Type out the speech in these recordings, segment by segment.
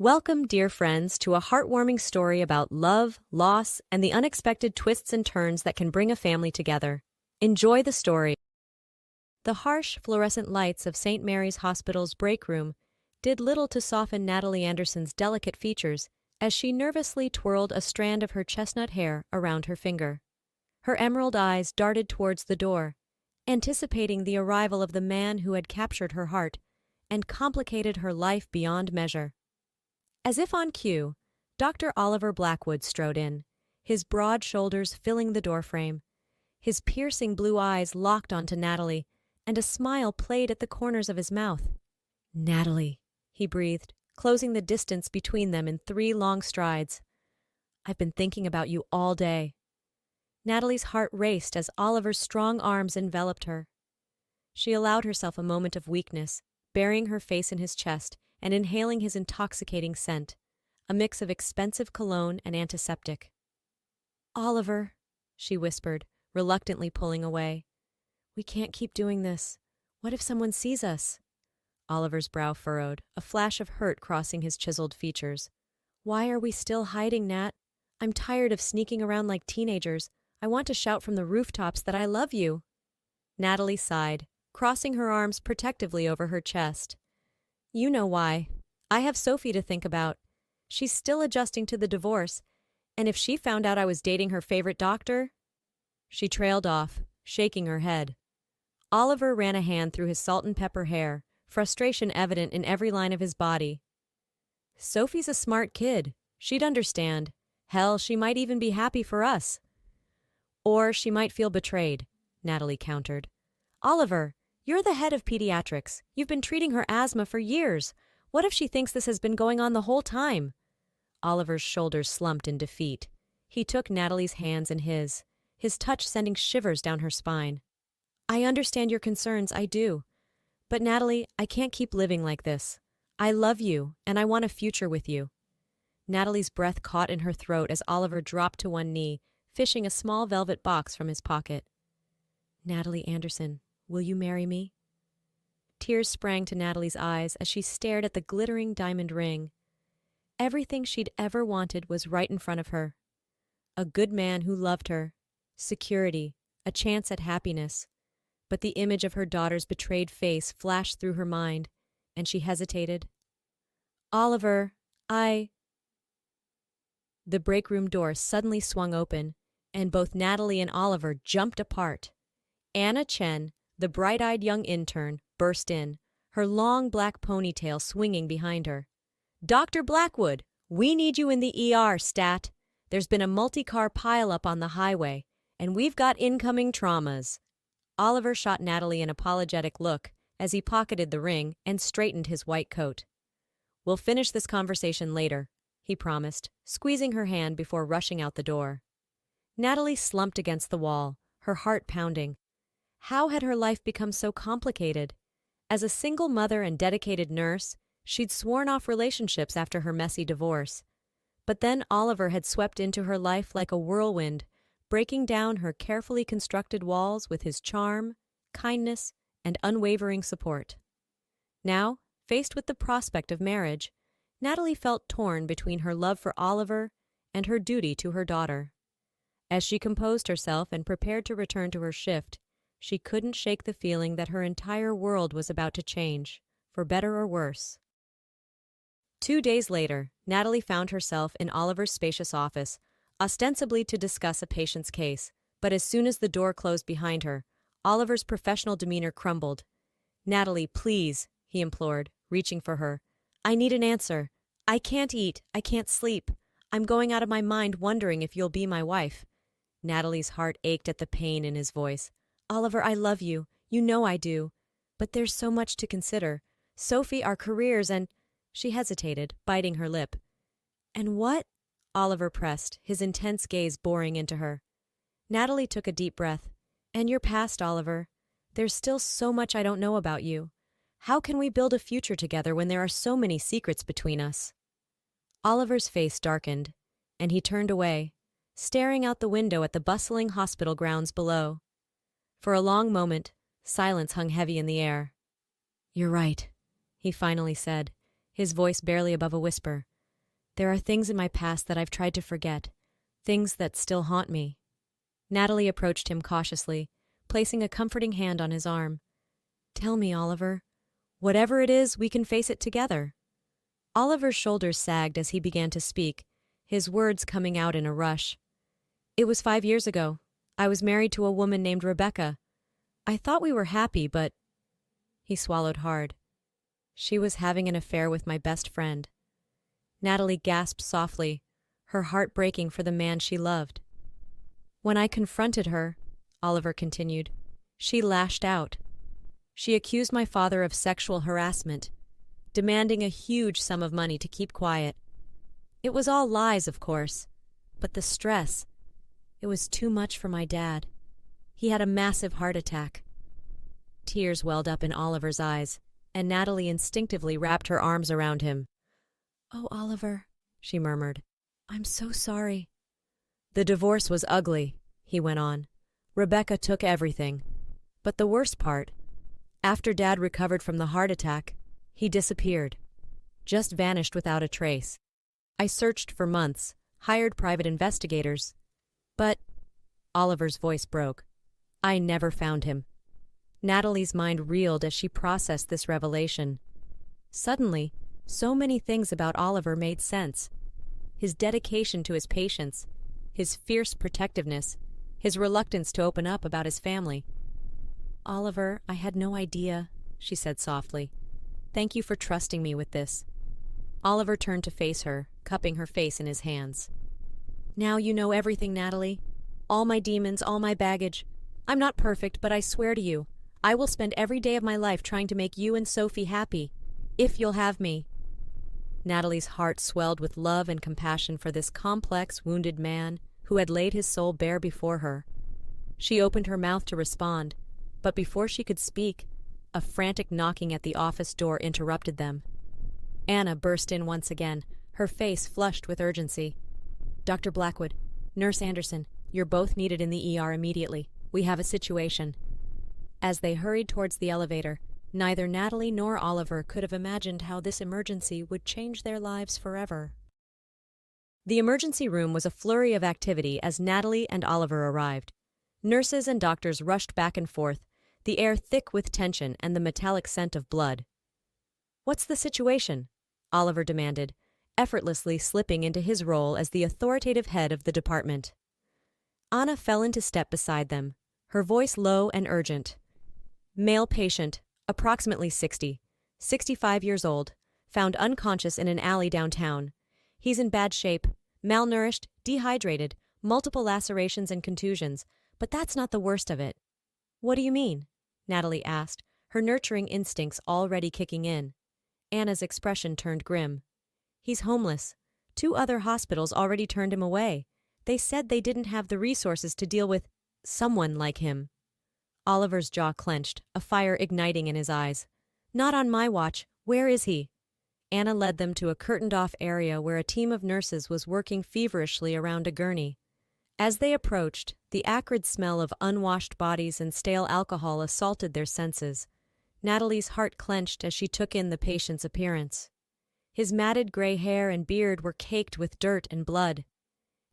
Welcome, dear friends, to a heartwarming story about love, loss, and the unexpected twists and turns that can bring a family together. Enjoy the story. The harsh, fluorescent lights of St. Mary's Hospital's break room did little to soften Natalie Anderson's delicate features as she nervously twirled a strand of her chestnut hair around her finger. Her emerald eyes darted towards the door, anticipating the arrival of the man who had captured her heart and complicated her life beyond measure. As if on cue, Dr. Oliver Blackwood strode in, his broad shoulders filling the doorframe. His piercing blue eyes locked onto Natalie, and a smile played at the corners of his mouth. "Natalie," he breathed, closing the distance between them in 3 long strides. "I've been thinking about you all day." Natalie's heart raced as Oliver's strong arms enveloped her. She allowed herself a moment of weakness, burying her face in his chest and inhaling his intoxicating scent, a mix of expensive cologne and antiseptic. "Oliver," she whispered, reluctantly pulling away. "We can't keep doing this. What if someone sees us?" Oliver's brow furrowed, a flash of hurt crossing his chiseled features. "Why are we still hiding, Nat? I'm tired of sneaking around like teenagers. I want to shout from the rooftops that I love you." Natalie sighed, crossing her arms protectively over her chest. "You know why. I have Sophie to think about. She's still adjusting to the divorce, and if she found out I was dating her favorite doctor—" She trailed off, shaking her head. Oliver ran a hand through his salt and pepper hair, frustration evident in every line of his body. "Sophie's a smart kid. She'd understand. Hell, she might even be happy for us." "Or she might feel betrayed," Natalie countered. "Oliver, you're the head of pediatrics. You've been treating her asthma for years. What if she thinks this has been going on the whole time?" Oliver's shoulders slumped in defeat. He took Natalie's hands in his touch sending shivers down her spine. "I understand your concerns, I do. But Natalie, I can't keep living like this. I love you, and I want a future with you." Natalie's breath caught in her throat as Oliver dropped to one knee, fishing a small velvet box from his pocket. "Natalie Anderson, will you marry me?" Tears sprang to Natalie's eyes as she stared at the glittering diamond ring. Everything she'd ever wanted was right in front of her. A good man who loved her, security, a chance at happiness. But the image of her daughter's betrayed face flashed through her mind, and she hesitated. "Oliver, The break room door suddenly swung open, and both Natalie and Oliver jumped apart. Anna Chen, the bright-eyed young intern, burst in, her long black ponytail swinging behind her. "Dr. Blackwood, we need you in the ER, stat. There's been a multi-car pileup on the highway, and we've got incoming traumas." Oliver shot Natalie an apologetic look as he pocketed the ring and straightened his white coat. "We'll finish this conversation later," he promised, squeezing her hand before rushing out the door. Natalie slumped against the wall, her heart pounding. How had her life become so complicated? As a single mother and dedicated nurse, she'd sworn off relationships after her messy divorce. But then Oliver had swept into her life like a whirlwind, breaking down her carefully constructed walls with his charm, kindness, and unwavering support. Now, faced with the prospect of marriage, Natalie felt torn between her love for Oliver and her duty to her daughter. As she composed herself and prepared to return to her shift, she couldn't shake the feeling that her entire world was about to change, for better or worse. 2 days later, Natalie found herself in Oliver's spacious office, ostensibly to discuss a patient's case, but as soon as the door closed behind her, Oliver's professional demeanor crumbled. "Natalie, please," he implored, reaching for her. "I need an answer. I can't eat. I can't sleep. I'm going out of my mind wondering if you'll be my wife." Natalie's heart ached at the pain in his voice. "Oliver, I love you. You know I do. But there's so much to consider. Sophie, our careers, and—" She hesitated, biting her lip. "And what?" Oliver pressed, his intense gaze boring into her. Natalie took a deep breath. "And your past, Oliver. There's still so much I don't know about you. How can we build a future together when there are so many secrets between us?" Oliver's face darkened, and he turned away, staring out the window at the bustling hospital grounds below. For a long moment, silence hung heavy in the air. "You're right," he finally said, his voice barely above a whisper. There are things in my past that I've tried to forget, things that still haunt me. Natalie approached him cautiously, placing a comforting hand on his arm. Tell me, Oliver. Whatever it is, we can face it together. Oliver's shoulders sagged as he began to speak, his words coming out in a rush. It was 5 years ago. I was married to a woman named Rebecca. I thought we were happy, but... He swallowed hard. She was having an affair with my best friend. Natalie gasped softly, her heart breaking for the man she loved. When I confronted her, Oliver continued, she lashed out. She accused my father of sexual harassment, demanding a huge sum of money to keep quiet. It was all lies, of course, but the stress, it was too much for my dad. He had a massive heart attack. Tears welled up in Oliver's eyes, and Natalie instinctively wrapped her arms around him. Oh, Oliver, she murmured, I'm so sorry. The divorce was ugly, he went on. Rebecca took everything. But the worst part, after Dad recovered from the heart attack, he disappeared. Just vanished without a trace. I searched for months, hired private investigators. But, Oliver's voice broke. I never found him. Natalie's mind reeled as she processed this revelation. Suddenly, so many things about Oliver made sense. His dedication to his patients, his fierce protectiveness, his reluctance to open up about his family. Oliver, I had no idea, she said softly. Thank you for trusting me with this. Oliver turned to face her, cupping her face in his hands. Now you know everything, Natalie. All my demons, all my baggage. I'm not perfect, but I swear to you, I will spend every day of my life trying to make you and Sophie happy, if you'll have me. Natalie's heart swelled with love and compassion for this complex, wounded man who had laid his soul bare before her. She opened her mouth to respond, but before she could speak, a frantic knocking at the office door interrupted them. Anna burst in once again, her face flushed with urgency. Dr. Blackwood, Nurse Anderson, you're both needed in the ER immediately. We have a situation. As they hurried towards the elevator, neither Natalie nor Oliver could have imagined how this emergency would change their lives forever. The emergency room was a flurry of activity as Natalie and Oliver arrived. Nurses and doctors rushed back and forth, the air thick with tension and the metallic scent of blood. What's the situation? Oliver demanded, effortlessly slipping into his role as the authoritative head of the department. Anna fell into step beside them, her voice low and urgent. Male patient, approximately 60, 65 years old, found unconscious in an alley downtown. He's in bad shape, malnourished, dehydrated, multiple lacerations and contusions, but that's not the worst of it. What do you mean? Natalie asked, her nurturing instincts already kicking in. Anna's expression turned grim. He's homeless. 2 other hospitals already turned him away. They said they didn't have the resources to deal with someone like him. Oliver's jaw clenched, a fire igniting in his eyes. Not on my watch. Where is he? Anna led them to a curtained-off area where a team of nurses was working feverishly around a gurney. As they approached, the acrid smell of unwashed bodies and stale alcohol assaulted their senses. Natalie's heart clenched as she took in the patient's appearance. His matted gray hair and beard were caked with dirt and blood.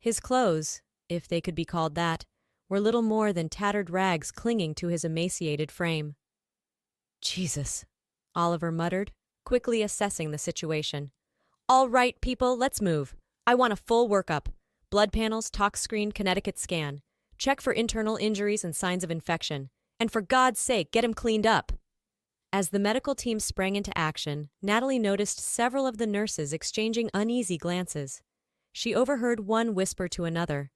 His clothes, if they could be called that, were little more than tattered rags clinging to his emaciated frame. Jesus, Oliver muttered, quickly assessing the situation. All right, people, let's move. I want a full workup. Blood panels, tox screen, Connecticut scan. Check for internal injuries and signs of infection. And for God's sake, get him cleaned up. As the medical team sprang into action, Natalie noticed several of the nurses exchanging uneasy glances. She overheard one whisper to another.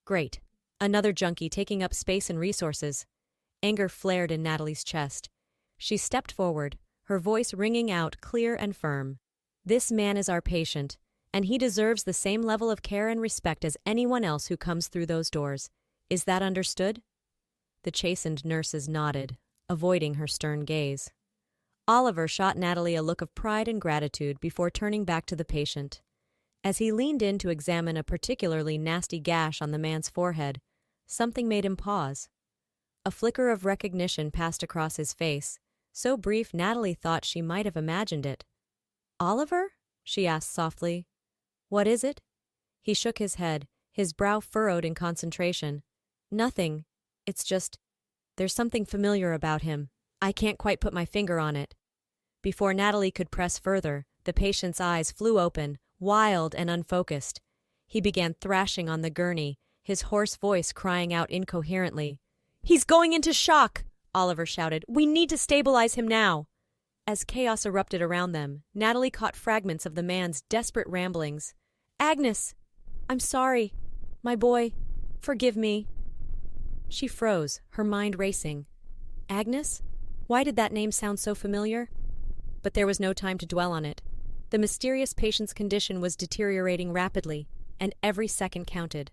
Great. Another junkie taking up space and resources. Anger flared in Natalie's chest. She stepped forward, her voice ringing out clear and firm. This man is our patient, and he deserves the same level of care and respect as anyone else who comes through those doors. Is that understood? The chastened nurses nodded, avoiding her stern gaze. Oliver shot Natalie a look of pride and gratitude before turning back to the patient. As he leaned in to examine a particularly nasty gash on the man's forehead, something made him pause. A flicker of recognition passed across his face, so brief Natalie thought she might have imagined it. Oliver? She asked softly. What is it? He shook his head, his brow furrowed in concentration. Nothing. It's just, there's something familiar about him. I can't quite put my finger on it. Before Natalie could press further, the patient's eyes flew open, wild and unfocused. He began thrashing on the gurney, his hoarse voice crying out incoherently. "He's going into shock!" Oliver shouted. "We need to stabilize him now!" As chaos erupted around them, Natalie caught fragments of the man's desperate ramblings. "Agnes! I'm sorry. My boy. Forgive me." She froze, her mind racing. Agnes? Why did that name sound so familiar? But there was no time to dwell on it. The mysterious patient's condition was deteriorating rapidly, and every second counted.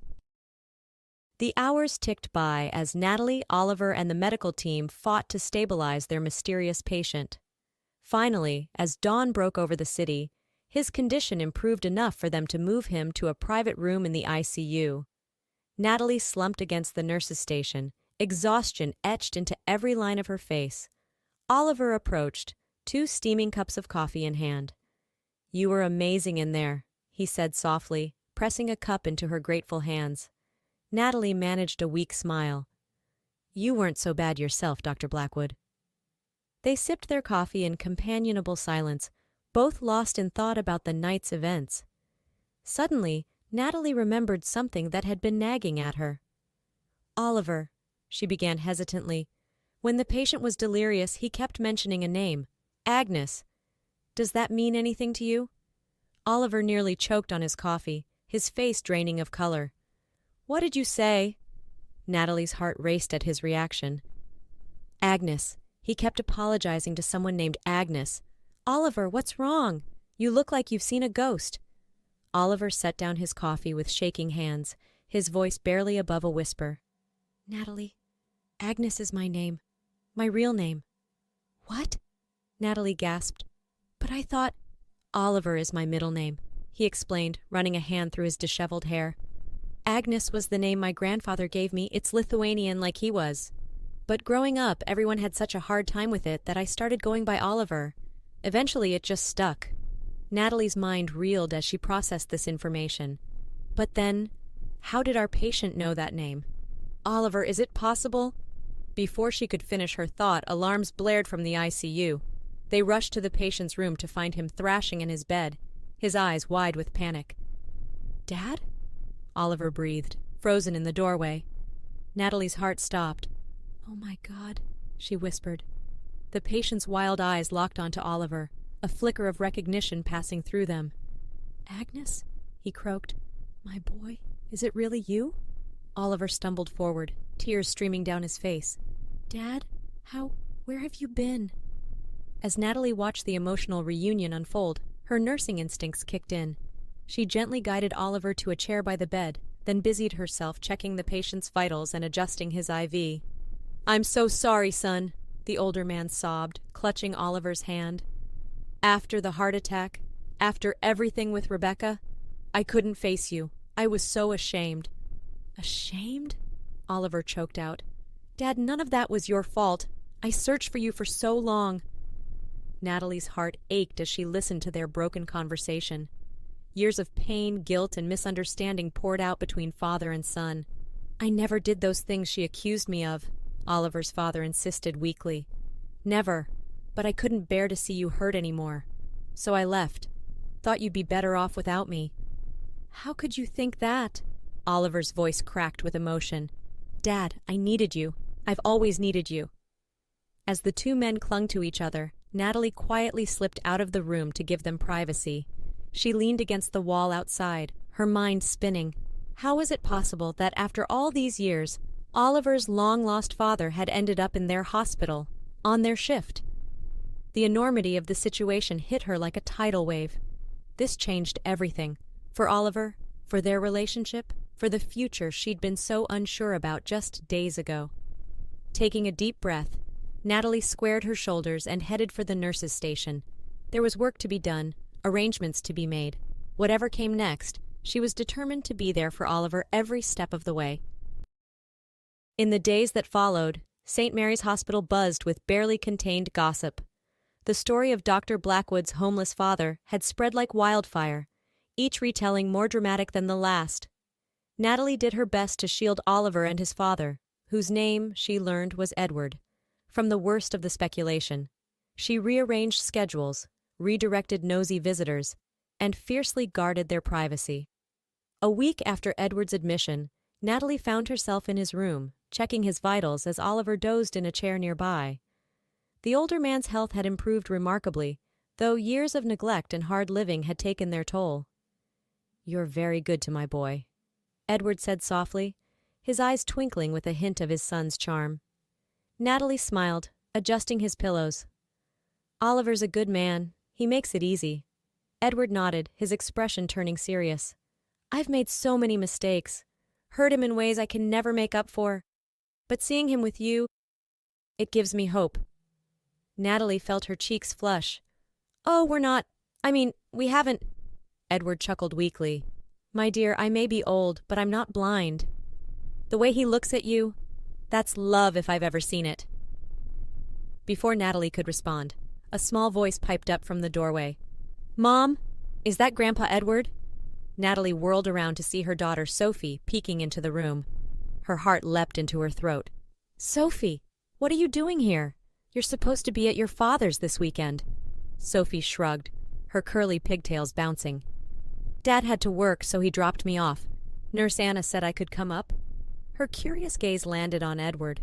The hours ticked by as Natalie, Oliver, and the medical team fought to stabilize their mysterious patient. Finally, as dawn broke over the city, his condition improved enough for them to move him to a private room in the ICU. Natalie slumped against the nurse's station, exhaustion etched into every line of her face. Oliver approached, 2 steaming cups of coffee in hand. "You were amazing in there," he said softly, pressing a cup into her grateful hands. Natalie managed a weak smile. "You weren't so bad yourself, Dr. Blackwood." They sipped their coffee in companionable silence, both lost in thought about the night's events. Suddenly, Natalie remembered something that had been nagging at her. "Oliver," she began hesitantly. "When the patient was delirious, he kept mentioning a name. Agnes. Does that mean anything to you?" Oliver nearly choked on his coffee, his face draining of color. "What did you say?" Natalie's heart raced at his reaction. "Agnes. He kept apologizing to someone named Agnes. Oliver, what's wrong? You look like you've seen a ghost." Oliver set down his coffee with shaking hands, his voice barely above a whisper. "Natalie, Agnes is my name. My real name." "What?" Natalie gasped. "But I thought—" "Oliver is my middle name," he explained, running a hand through his disheveled hair. "Agnes was the name my grandfather gave me. It's Lithuanian like he was. But growing up, everyone had such a hard time with it that I started going by Oliver. Eventually, it just stuck." Natalie's mind reeled as she processed this information. "But then, how did our patient know that name? Oliver, is it possible?" Before she could finish her thought, alarms blared from the ICU. They rushed to the patient's room to find him thrashing in his bed, his eyes wide with panic. "Dad?" Oliver breathed, frozen in the doorway. Natalie's heart stopped. "Oh my God," she whispered. The patient's wild eyes locked onto Oliver, a flicker of recognition passing through them. "Agnes?" he croaked. "My boy, is it really you?" Oliver stumbled forward, tears streaming down his face. "Dad? Where have you been?" As Natalie watched the emotional reunion unfold, her nursing instincts kicked in. She gently guided Oliver to a chair by the bed, then busied herself checking the patient's vitals and adjusting his IV. "I'm so sorry, son," the older man sobbed, clutching Oliver's hand. "After the heart attack, after everything with Rebecca, I couldn't face you. I was so ashamed." "Ashamed?" Oliver choked out. "Dad, none of that was your fault. I searched for you for so long." Natalie's heart ached as she listened to their broken conversation. Years of pain, guilt, and misunderstanding poured out between father and son. "I never did those things she accused me of," Oliver's father insisted weakly. "Never. But I couldn't bear to see you hurt anymore. So I left. Thought you'd be better off without me." "How could you think that?" Oliver's voice cracked with emotion. "Dad, I needed you. I've always needed you." As the 2 men clung to each other, Natalie quietly slipped out of the room to give them privacy. She leaned against the wall outside, her mind spinning. How was it possible that after all these years, Oliver's long-lost father had ended up in their hospital, on their shift? The enormity of the situation hit her like a tidal wave. This changed everything. For Oliver, for their relationship, for the future she'd been so unsure about just days ago. Taking a deep breath, Natalie squared her shoulders and headed for the nurse's station. There was work to be done, arrangements to be made. Whatever came next, she was determined to be there for Oliver every step of the way. In the days that followed, St. Mary's Hospital buzzed with barely contained gossip. The story of Dr. Blackwood's homeless father had spread like wildfire. each retelling more dramatic than the last. Natalie did her best to shield Oliver and his father, whose name, she learned, was Edward, from the worst of the speculation. She rearranged schedules, redirected nosy visitors, and fiercely guarded their privacy. A week after Edward's admission, Natalie found herself in his room, checking his vitals as Oliver dozed in a chair nearby. The older man's health had improved remarkably, though years of neglect and hard living had taken their toll. "You're very good to my boy," Edward said softly, his eyes twinkling with a hint of his son's charm. Natalie smiled, adjusting his pillows. "Oliver's a good man. He makes it easy." Edward nodded, his expression turning serious. "I've made so many mistakes, hurt him in ways I can never make up for. But seeing him with you, it gives me hope." Natalie felt her cheeks flush. "Oh, we haven't—" Edward chuckled weakly. "My dear, I may be old, but I'm not blind. The way he looks at you, that's love if I've ever seen it." Before Natalie could respond, a small voice piped up from the doorway. "Mom, is that Grandpa Edward?" Natalie whirled around to see her daughter Sophie peeking into the room. Her heart leapt into her throat. "Sophie, what are you doing here? You're supposed to be at your father's this weekend." Sophie shrugged, her curly pigtails bouncing. "Dad had to work, so he dropped me off. Nurse Anna said I could come up." Her curious gaze landed on Edward.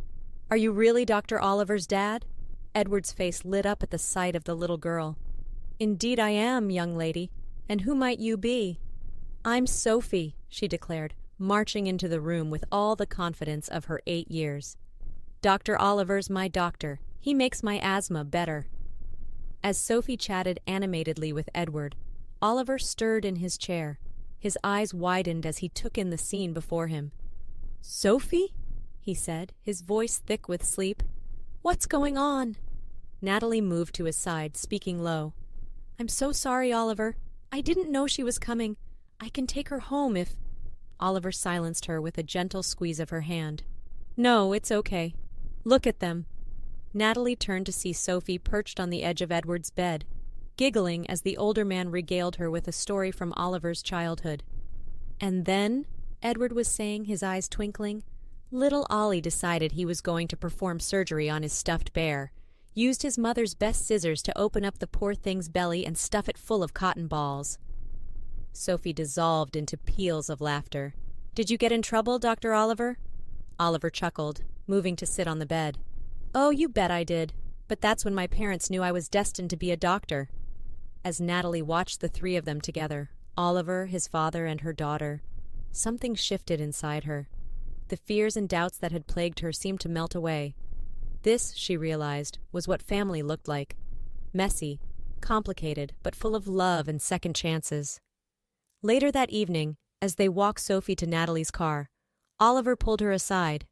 "Are you really Dr. Oliver's dad?" Edward's face lit up at the sight of the little girl. "Indeed I am, young lady. And who might you be?" "I'm Sophie," she declared, marching into the room with all the confidence of her 8 years. "Dr. Oliver's my doctor. He makes my asthma better." As Sophie chatted animatedly with Edward, Oliver stirred in his chair. His eyes widened as he took in the scene before him. "Sophie?" he said, his voice thick with sleep. "What's going on?" Natalie moved to his side, speaking low. "I'm so sorry, Oliver. I didn't know she was coming. I can take her home if—" Oliver silenced her with a gentle squeeze of her hand. "No, it's okay. Look at them." Natalie turned to see Sophie perched on the edge of Edward's bed, giggling as the older man regaled her with a story from Oliver's childhood. "And then," Edward was saying, his eyes twinkling, "little Ollie decided he was going to perform surgery on his stuffed bear, used his mother's best scissors to open up the poor thing's belly and stuff it full of cotton balls." Sophie dissolved into peals of laughter. "Did you get in trouble, Dr. Oliver?" Oliver chuckled, moving to sit on the bed. "Oh, you bet I did. But that's when my parents knew I was destined to be a doctor." As Natalie watched the three of them together, Oliver, his father, and her daughter, something shifted inside her. The fears and doubts that had plagued her seemed to melt away. This, she realized, was what family looked like. Messy, complicated, but full of love and second chances. Later that evening, as they walked Sophie to Natalie's car, Oliver pulled her aside.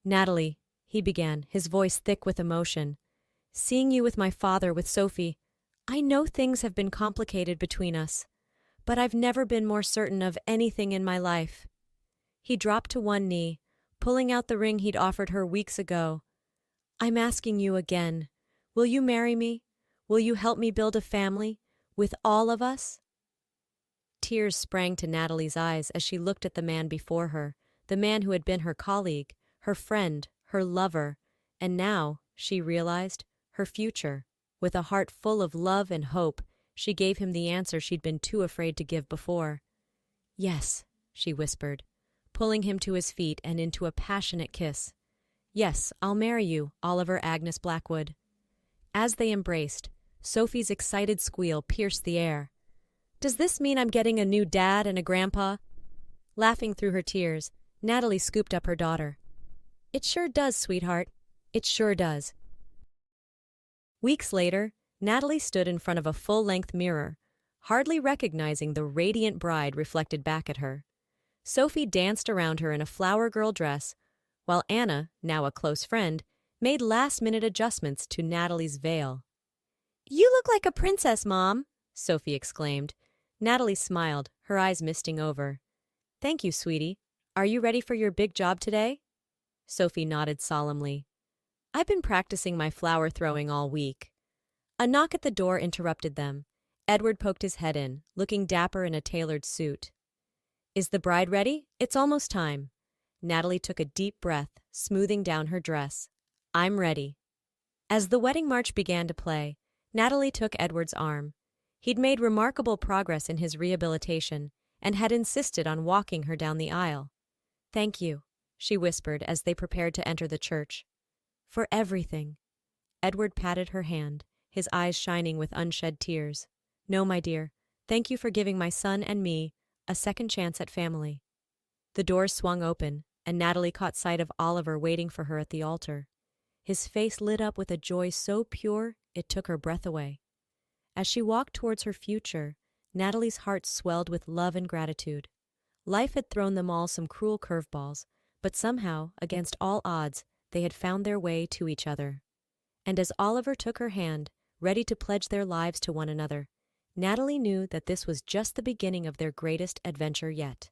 "Natalie," he began, his voice thick with emotion, "seeing you with my father, with Sophie, I know things have been complicated between us, but I've never been more certain of anything in my life." He dropped to one knee, pulling out the ring he'd offered her weeks ago. "I'm asking you again. Will you marry me? Will you help me build a family, with all of us?" Tears sprang to Natalie's eyes as she looked at the man before her, the man who had been her colleague, her friend, her lover, and now, she realized, her future. With a heart full of love and hope, she gave him the answer she'd been too afraid to give before. "Yes," she whispered, pulling him to his feet and into a passionate kiss. "Yes, I'll marry you, Oliver Agnes Blackwood." As they embraced, Sophie's excited squeal pierced the air. "Does this mean I'm getting a new dad and a grandpa?" Laughing through her tears, Natalie scooped up her daughter. "It sure does, sweetheart. It sure does." Weeks later, Natalie stood in front of a full-length mirror, hardly recognizing the radiant bride reflected back at her. Sophie danced around her in a flower girl dress, while Anna, now a close friend, made last-minute adjustments to Natalie's veil. "You look like a princess, Mom," Sophie exclaimed. Natalie smiled, her eyes misting over. "Thank you, sweetie. Are you ready for your big job today?" Sophie nodded solemnly. "I've been practicing my flower throwing all week." A knock at the door interrupted them, Edward poked his head in, looking dapper in a tailored suit. Is the bride ready? It's almost time. Natalie took a deep breath, smoothing down her dress. I'm ready. As the wedding march began to play, Natalie took Edward's arm. He'd made remarkable progress in his rehabilitation and had insisted on walking her down the aisle. Thank you, she whispered as they prepared to enter the church. For everything. Edward patted her hand, his eyes shining with unshed tears. No, my dear, thank you for giving my son and me a second chance at family. The doors swung open, and Natalie caught sight of Oliver waiting for her at the altar. His face lit up with a joy so pure it took her breath away. As she walked towards her future, Natalie's heart swelled with love and gratitude. Life had thrown them all some cruel curveballs, but somehow, against all odds, they had found their way to each other. And as Oliver took her hand, ready to pledge their lives to one another, Natalie knew that this was just the beginning of their greatest adventure yet.